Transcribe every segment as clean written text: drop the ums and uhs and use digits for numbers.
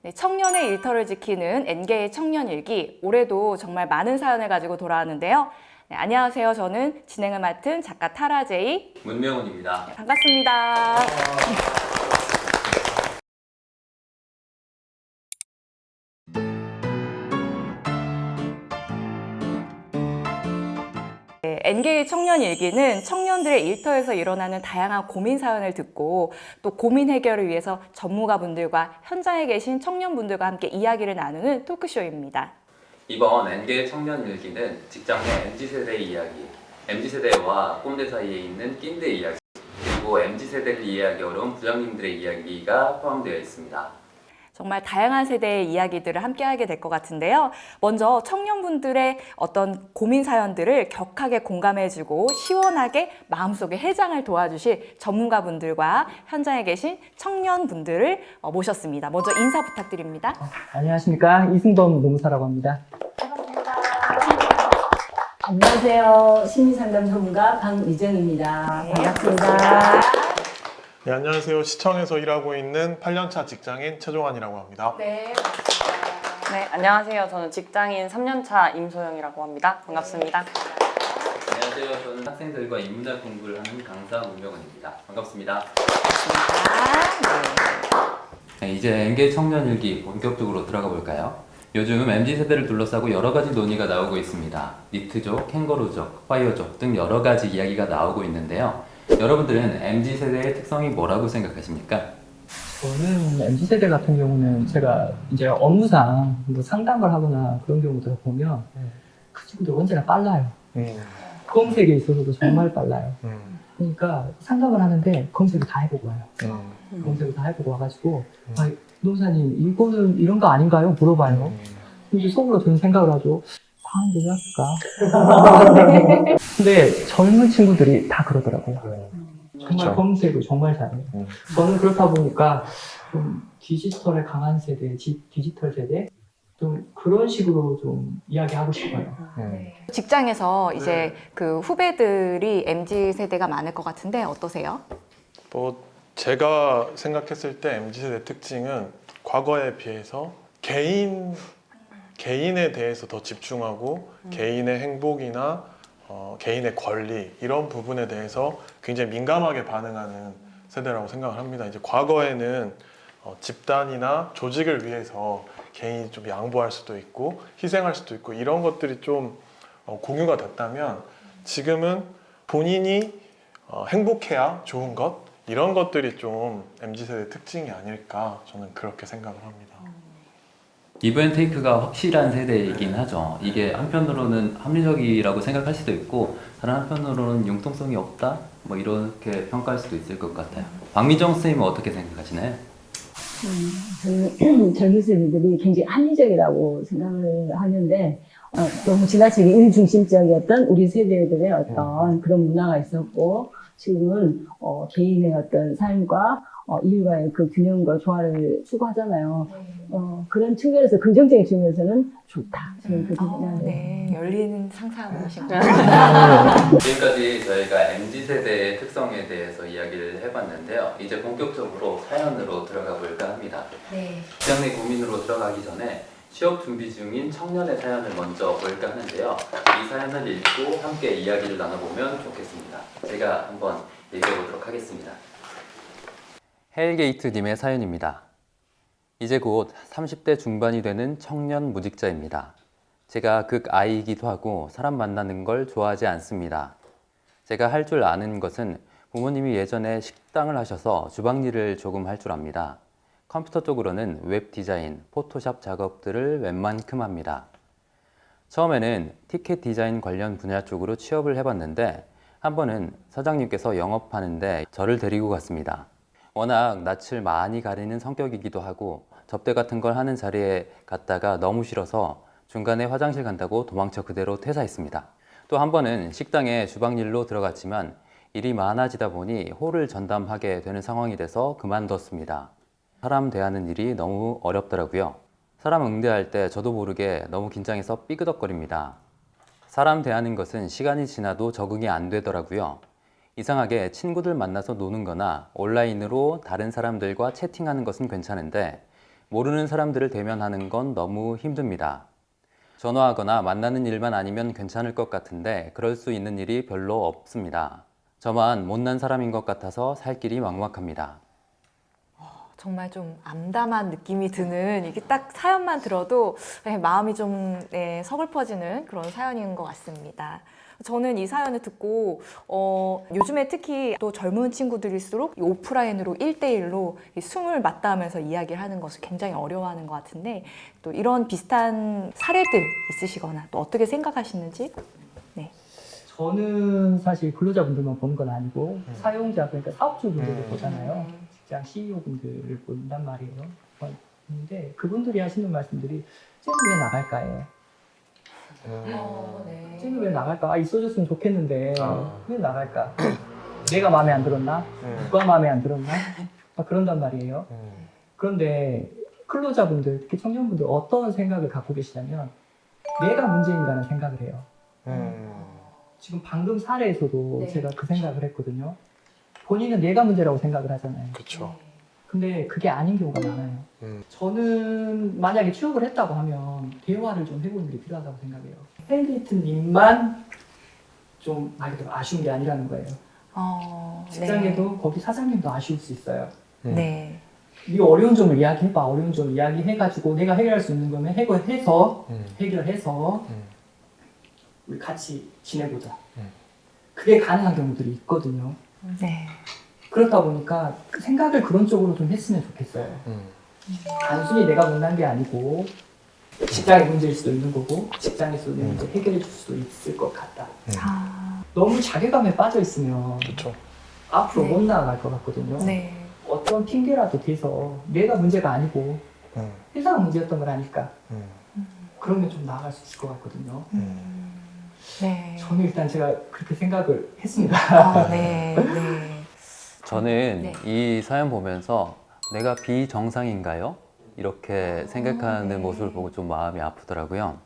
네, 청년의 일터를 지키는 N개의 청년일기, 올해도 정말 많은 사연을 가지고 돌아왔는데요. 네, 안녕하세요. 저는 진행을 맡은 작가 타라제이 문명훈입니다. 네, 반갑습니다. 네, N개의 청년일기는 청년들의 일터에서 일어나는 다양한 고민 사연을 듣고 또 고민 해결을 위해서 전문가분들과 현장에 계신 청년분들과 함께 이야기를 나누는 토크쇼입니다. 이번 N개 청년 일기는 직장 내 MZ세대의 이야기, MZ세대와 꼰대 사이에 있는 낀대 이야기, 그리고 MZ세대를 이해하기 어려운 부장님들의 이야기가 포함되어 있습니다. 정말 다양한 세대의 이야기들을 함께 하게 될 것 같은데요. 먼저 청년분들의 어떤 고민 사연들을 격하게 공감해주고 시원하게 마음속에 해장을 도와주실 전문가분들과 현장에 계신 청년분들을 모셨습니다. 먼저 인사 부탁드립니다. 안녕하십니까. 이승범 노무사라고 합니다. 안녕하세요. 심리상담 전문가 강미정입니다. 네, 반갑습니다. 네, 안녕하세요. 시청에서 일하고 있는 8년차 직장인 최종환이라고 합니다. 네. 네, 안녕하세요. 저는 직장인 3년차 임소영이라고 합니다. 반갑습니다. 안녕하세요. 저는 학생들과 인문학 공부를 하는 강사 문명훈입니다. 반갑습니다. 네, 이제 N개 청년 일기 본격적으로 들어가 볼까요? 요즘 MZ세대를 둘러싸고 여러 가지 논의가 나오고 있습니다. 니트족, 캥거루족, 화이어족 등 여러 가지 이야기가 나오고 있는데요. 여러분들은 MZ세대의 특성이 뭐라고 생각하십니까? 저는 MZ세대 같은 경우는 제가 이제 업무상 뭐 상담을 하거나 그런 경우들 보면 그 친구들 언제나 빨라요. 검색에 있어서도 정말 빨라요. 그러니까 상담을 하는데 검색을 다 해보고 와요. 검색을 다 해보고 와가지고 아, 노사님 이거는 이런 거 아닌가요? 물어봐요. 근데 속으로 저는 생각을 하죠. 다음 게 할까? 근데 젊은 친구들이 다 그러더라고요. 정말 그쵸. 검색을 정말 잘해요. 저는 그렇다 보니까 좀 디지털에 강한 세대, 디지털 세대 좀 그런 식으로 좀 이야기하고 싶어요. 직장에서 이제 그 후배들이 MZ세대가 많을 것 같은데 어떠세요? 뭐 제가 생각했을 때 MZ세대 특징은 과거에 비해서 개인에 대해서 더 집중하고 개인의 행복이나 개인의 권리 이런 부분에 대해서 굉장히 민감하게 반응하는 세대라고 생각을 합니다. 이제 과거에는 집단이나 조직을 위해서 개인이 좀 양보할 수도 있고 희생할 수도 있고 이런 것들이 좀 공유가 됐다면 지금은 본인이 행복해야 좋은 것 이런 것들이 좀 MZ세대 특징이 아닐까 저는 그렇게 생각을 합니다. 기브앤테이크가 확실한 세대이긴 하죠. 이게 한편으로는 합리적이라고 생각할 수도 있고 다른 한편으로는 융통성이 없다? 뭐 이렇게 평가할 수도 있을 것 같아요. 박미정 선생님은 어떻게 생각하시나요? 저는 젊은 세대들이 굉장히 합리적이라고 생각을 하는데 너무 지나치게 일중심적이었던 우리 세대들의 어떤 그런 문화가 있었고 지금은 개인의 어떤 삶과 일과의 그 균형과 조화를 추구하잖아요. 그런 측면에서 긍정적인 측면에서는 좋다. 저는 그렇게 생각해요. 네, 열린 상상이신 것 지금까지 저희가 MZ세대의 특성에 대해서 이야기를 해봤는데요. 이제 본격적으로 사연으로 들어가 볼까 합니다. 직장 내 고민으로 들어가기 전에 취업 준비 중인 청년의 사연을 먼저 볼까 하는데요. 이 사연을 읽고 함께 이야기를 나눠보면 좋겠습니다. 제가 한번 읽어보도록 하겠습니다. 헬게이트님의 사연입니다. 이제 곧 30대 중반이 되는 청년 무직자입니다. 제가 극아이이기도 하고 사람 만나는 걸 좋아하지 않습니다. 제가 할 줄 아는 것은 부모님이 예전에 식당을 하셔서 주방 일을 조금 할 줄 압니다. 컴퓨터 쪽으로는 웹 디자인, 포토샵 작업들을 웬만큼 합니다. 처음에는 티켓 디자인 관련 분야 쪽으로 취업을 해봤는데 한 번은 사장님께서 영업하는데 저를 데리고 갔습니다. 워낙 낯을 많이 가리는 성격이기도 하고 접대 같은 걸 하는 자리에 갔다가 너무 싫어서 중간에 화장실 간다고 도망쳐 그대로 퇴사했습니다. 또 한 번은 식당에 주방일로 들어갔지만 일이 많아지다 보니 홀을 전담하게 되는 상황이 돼서 그만뒀습니다. 사람 대하는 일이 너무 어렵더라고요. 사람 응대할 때 저도 모르게 너무 긴장해서 삐그덕거립니다. 사람 대하는 것은 시간이 지나도 적응이 안 되더라고요. 이상하게 친구들 만나서 노는 거나 온라인으로 다른 사람들과 채팅하는 것은 괜찮은데 모르는 사람들을 대면하는 건 너무 힘듭니다. 전화하거나 만나는 일만 아니면 괜찮을 것 같은데 그럴 수 있는 일이 별로 없습니다. 저만 못난 사람인 것 같아서 살 길이 막막합니다. 정말 좀 암담한 느낌이 드는 이게 딱 사연만 들어도 마음이 좀 서글퍼지는 그런 사연인 것 같습니다. 저는 이 사연을 듣고 요즘에 특히 또 젊은 친구들일수록 이 오프라인으로 1대1로 숨을 맞닿으면서 이야기를 하는 것을 굉장히 어려워하는 것 같은데 또 이런 비슷한 사례들 있으시거나 또 어떻게 생각하시는지? 저는 사실 근로자분들만 보는 건 아니고 사용자, 그러니까 사업주분들도 보잖아요. 직장 CEO분들을 본단 말이에요. 근데 그분들이 하시는 말씀들이 쟤는 왜 나갈까예요. 쟤는 왜 나갈까? 있어줬으면 좋겠는데 왜 나갈까? 내가 마음에 안 들었나? 누가 마음에 안 들었나? 그런단 말이에요. 그런데 근로자분들, 특히 청년분들 어떤 생각을 갖고 계시냐면 내가 문제인가라는 생각을 해요. 지금 방금 사례에서도 제가 그 생각을 했거든요. 본인은 내가 문제라고 생각을 하잖아요. 그렇죠. 근데 그게 아닌 경우가 많아요. 저는 만약에 취업을 했다고 하면 대화를 좀 해보는 게 필요하다고 생각해요. 팬게이트님만 좀 말 그대로 아쉬운 게 아니라는 거예요. 직장에도 거기 사장님도 아쉬울 수 있어요. 네. 이 어려운 점을 이야기해봐. 어려운 점 이야기해가지고 내가 해결할 수 있는 거면 해결해서 우리 같이 지내보자. 그게 가능한 경우들이 있거든요. 네. 그렇다 보니까 생각을 그런 쪽으로 좀 했으면 좋겠어요. 단순히 내가 못난 게 아니고 직장의 문제일 수도 있는 거고 직장에서도 문제 해결해 줄 수도 있을 것 같다. 너무 자괴감에 빠져 있으면 그렇죠. 앞으로 네. 못 나아갈 것 같거든요. 네. 어떤 핑계라도 대서 내가 문제가 아니고 회사가 문제였던 걸 아니까 그러면 좀 나아갈 수 있을 것 같거든요. 네. 저는 일단 제가 그렇게 생각을 했습니다. 네. 네. 저는 네. 이 사연 보면서 내가 비정상인가요? 이렇게 생각하는 네. 모습을 보고 좀 마음이 아프더라고요.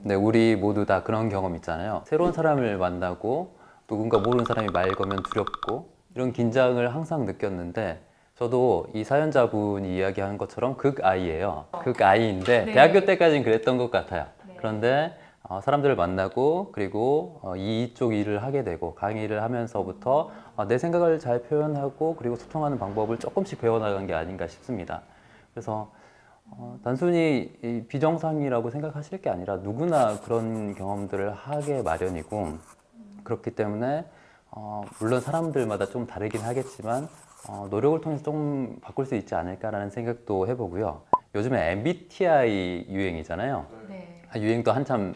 근데 우리 모두 다 그런 경험 있잖아요. 새로운 사람을 만나고 누군가 모르는 사람이 말 걸면 두렵고 이런 긴장을 항상 느꼈는데 저도 이 사연자분이 이야기한 것처럼 극아이예요. 극아이인데 네. 대학교 때까지는 그랬던 것 같아요. 네. 그런데 사람들을 만나고 그리고 이쪽 일을 하게 되고 강의를 하면서부터 내 생각을 잘 표현하고 그리고 소통하는 방법을 조금씩 배워나간 게 아닌가 싶습니다. 그래서 단순히 이 비정상이라고 생각하실 게 아니라 누구나 그런 경험들을 하게 마련이고 그렇기 때문에 물론 사람들마다 좀 다르긴 하겠지만 노력을 통해서 좀 바꿀 수 있지 않을까라는 생각도 해보고요. 요즘에 MBTI 유행이잖아요. 네. 유행도 한참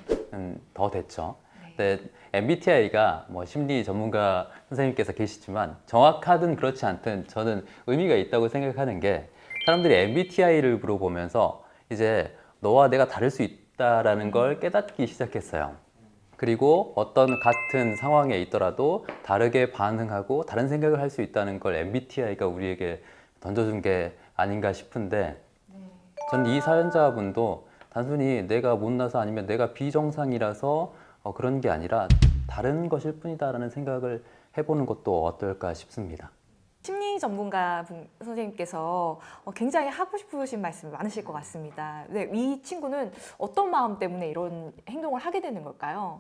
더 됐죠. 근데 MBTI가 뭐 심리 전문가 선생님께서 계시지만 정확하든 그렇지 않든 저는 의미가 있다고 생각하는 게 사람들이 MBTI를 물어보면서 이제 너와 내가 다를 수 있다라는 걸 깨닫기 시작했어요. 그리고 어떤 같은 상황에 있더라도 다르게 반응하고 다른 생각을 할 수 있다는 걸 MBTI가 우리에게 던져준 게 아닌가 싶은데 전 이 사연자분도 단순히 내가 못나서 아니면 내가 비정상이라서 그런 게 아니라 다른 것일 뿐이다라는 생각을 해보는 것도 어떨까 싶습니다. 심리 전문가 선생님께서 굉장히 하고 싶으신 말씀이 많으실 것 같습니다. 네, 이 친구는 어떤 마음 때문에 이런 행동을 하게 되는 걸까요?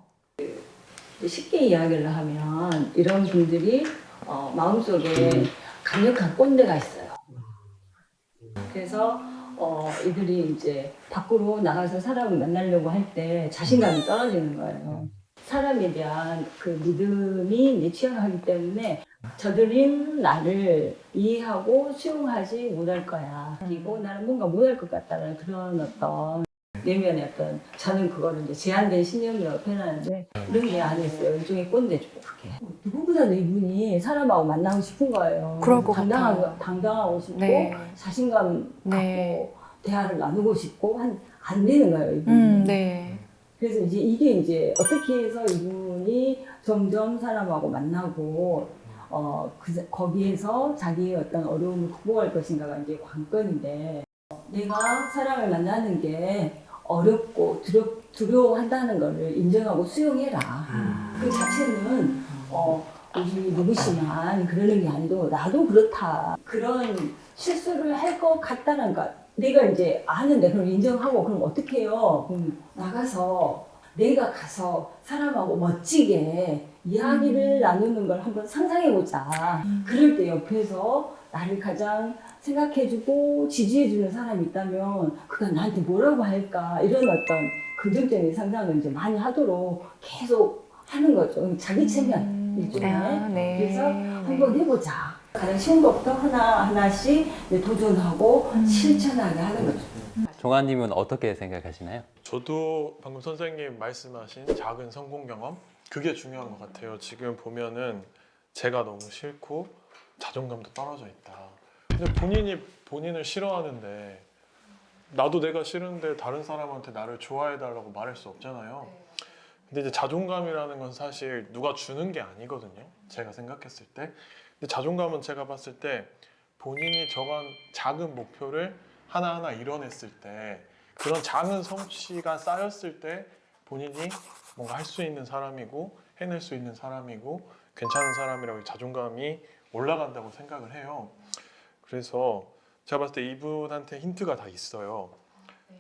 쉽게 이야기를 하면 이런 분들이 마음속에 강력한 꼰대가 있어요. 그래서 이들이 이제 밖으로 나가서 사람을 만나려고 할 때 자신감이 떨어지는 거예요. 사람에 대한 그 믿음이 이제 취약하기 때문에 저들은 나를 이해하고 수용하지 못할 거야. 그리고 나는 뭔가 못할 것 같다는 그런 어떤 내면의 어떤 저는 그거를 이제 제한된 신념이라고 표현하는데 이런 게 안에 있어요. 일종의 꼰대죠. 그게. 누구보다도 이분이 사람하고 만나고 싶은 거예요. 그럴 것 같아요. 당당하고 싶고 네. 자신감 네. 갖고 대화를 나누고 싶고 안 되는 거예요. 이분이. 네. 그래서 이제 이게 이제 어떻게 해서 이분이 점점 사람하고 만나고 거기에서 자기의 어떤 어려움을 극복할 것인가가 이제 관건인데 내가 사람을 만나는 게 어렵고 두려워한다는 거를 인정하고 수용해라. 그 자체는 우리 누구시만 그러는 게 아니고 나도 그렇다. 그런 실수를 할 것 같다는 것. 내가 이제 아는데 그럼 인정하고 그럼 어떻게 해요? 나가서 내가 가서 사람하고 멋지게 이야기를 나누는 걸 한번 상상해보자. 그럴 때 옆에서 나를 가장 생각해주고 지지해주는 사람이 있다면 그가 나한테 뭐라고 할까 이런 어떤 긍정적인 상상을 이제 많이 하도록 계속 하는 거죠. 자기 체면 일종의. 네. 그래서 한번 해보자. 가장 쉬운 것부터 하나씩 이제 도전하고 실천하게 하는 거죠. 종아님은 어떻게 생각하시나요? 저도 방금 선생님 말씀하신 작은 성공 경험 그게 중요한 것 같아요. 지금 보면은 제가 너무 싫고 자존감도 떨어져 있다. 근데 본인이 본인을 싫어하는데 나도 내가 싫은데 다른 사람한테 나를 좋아해 달라고 말할 수 없잖아요. 근데 이제 자존감이라는 건 사실 누가 주는 게 아니거든요. 제가 생각했을 때. 근데 자존감은 제가 봤을 때 본인이 정한 작은 목표를 하나하나 이뤄냈을 때 그런 작은 성취가 쌓였을 때 본인이 뭔가 할 수 있는 사람이고 해낼 수 있는 사람이고 괜찮은 사람이라고 자존감이 올라간다고 생각을 해요. 그래서 제가 봤을 때 이분한테 힌트가 다 있어요.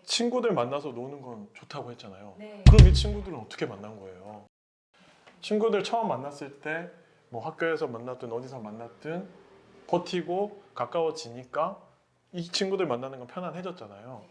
친구들 만나서 노는 건 좋다고 했잖아요. 그럼 이 친구들은 어떻게 만난 거예요? 친구들 처음 만났을 때 뭐 학교에서 만났든 어디서 만났든 버티고 가까워지니까 이 친구들 만나는 건 편안해졌잖아요.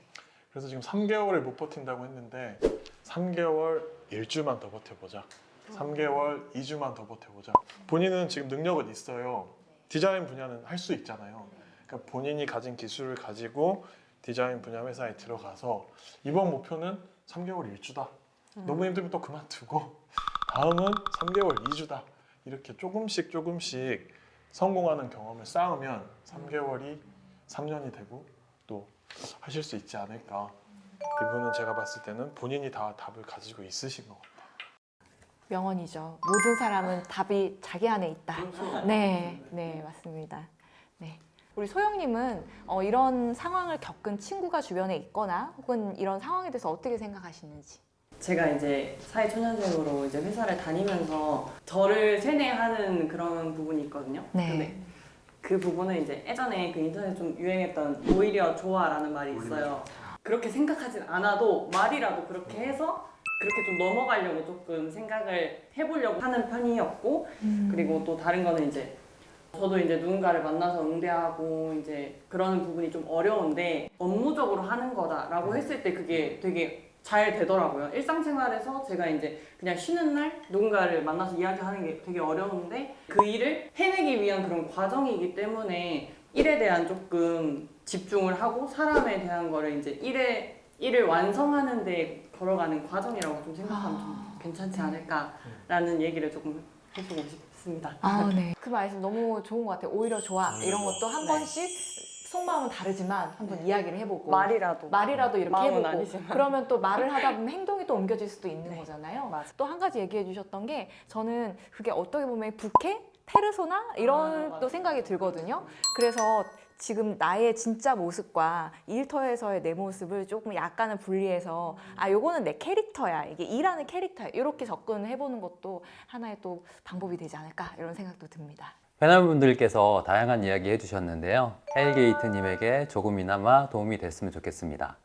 그래서 지금 3개월을 못 버틴다고 했는데 3개월 1주만 더 버텨보자. 3개월 2주만 더 버텨보자. 본인은 지금 능력은 있어요. 디자인 분야는 할 수 있잖아요. 그러니까 본인이 가진 기술을 가지고 디자인 분야 회사에 들어가서 이번 목표는 3개월 1주다. 너무 힘들면 또 그만두고 다음은 3개월 2주다. 이렇게 조금씩 성공하는 경험을 쌓으면 3개월이 3년이 되고 또 하실 수 있지 않을까. 이분은 제가 봤을 때는 본인이 다 답을 가지고 있으신 것 같아요. 명언이죠. 모든 사람은 답이 자기 안에 있다. 네, 네, 맞습니다. 네. 우리 소영님은 이런 상황을 겪은 친구가 주변에 있거나 혹은 이런 상황에 대해서 어떻게 생각하시는지? 제가 이제 사회초년생으로 이제 회사를 다니면서 저를 세뇌하는 그런 부분이 있거든요. 네. 근데 그 부분은 이제 예전에 그 인터넷에 좀 유행했던 오히려 좋아라는 말이 있어요. 그렇게 생각하진 않아도 말이라도 그렇게 해서 그렇게 좀 넘어가려고 조금 생각을 해보려고 하는 편이었고, 그리고 또 다른 거는 이제 저도 이제 누군가를 만나서 응대하고 이제 그러는 부분이 좀 어려운데 업무적으로 하는 거다라고 했을 때 그게 되게 잘 되더라고요. 일상생활에서 제가 이제 그냥 쉬는 날 누군가를 만나서 이야기하는 게 되게 어려운데 그 일을 해내기 위한 그런 과정이기 때문에 일에 대한 조금 집중을 하고 사람에 대한 거를 이제 일을 완성하는 데 걸어가는 과정이라고 좀 생각하면 좀 괜찮지 않을까라는 얘기를 조금 해주고 싶습니다. 아, 네. 그 말씀 너무 좋은 것 같아요. 오히려 좋아. 이런 것도 한 번씩 속마음은 다르지만 한번 이야기를 해보고 말이라도 이렇게 마음은 해보고 아니지만. 그러면 또 말을 하다 보면 행동이 또 옮겨질 수도 있는 네. 거잖아요. 맞아. 또 한 가지 얘기해 주셨던 게 저는 그게 어떻게 보면 부캐? 페르소나? 이런 맞아. 또 생각이 들거든요. 그래서 지금 나의 진짜 모습과 일터에서의 내 모습을 조금 약간은 분리해서 요거는 내 캐릭터야. 이게 일하는 캐릭터야. 이렇게 접근을 해보는 것도 하나의 또 방법이 되지 않을까 이런 생각도 듭니다. 패널분들께서 다양한 이야기 해주셨는데요. 헬게이트님에게 조금이나마 도움이 됐으면 좋겠습니다.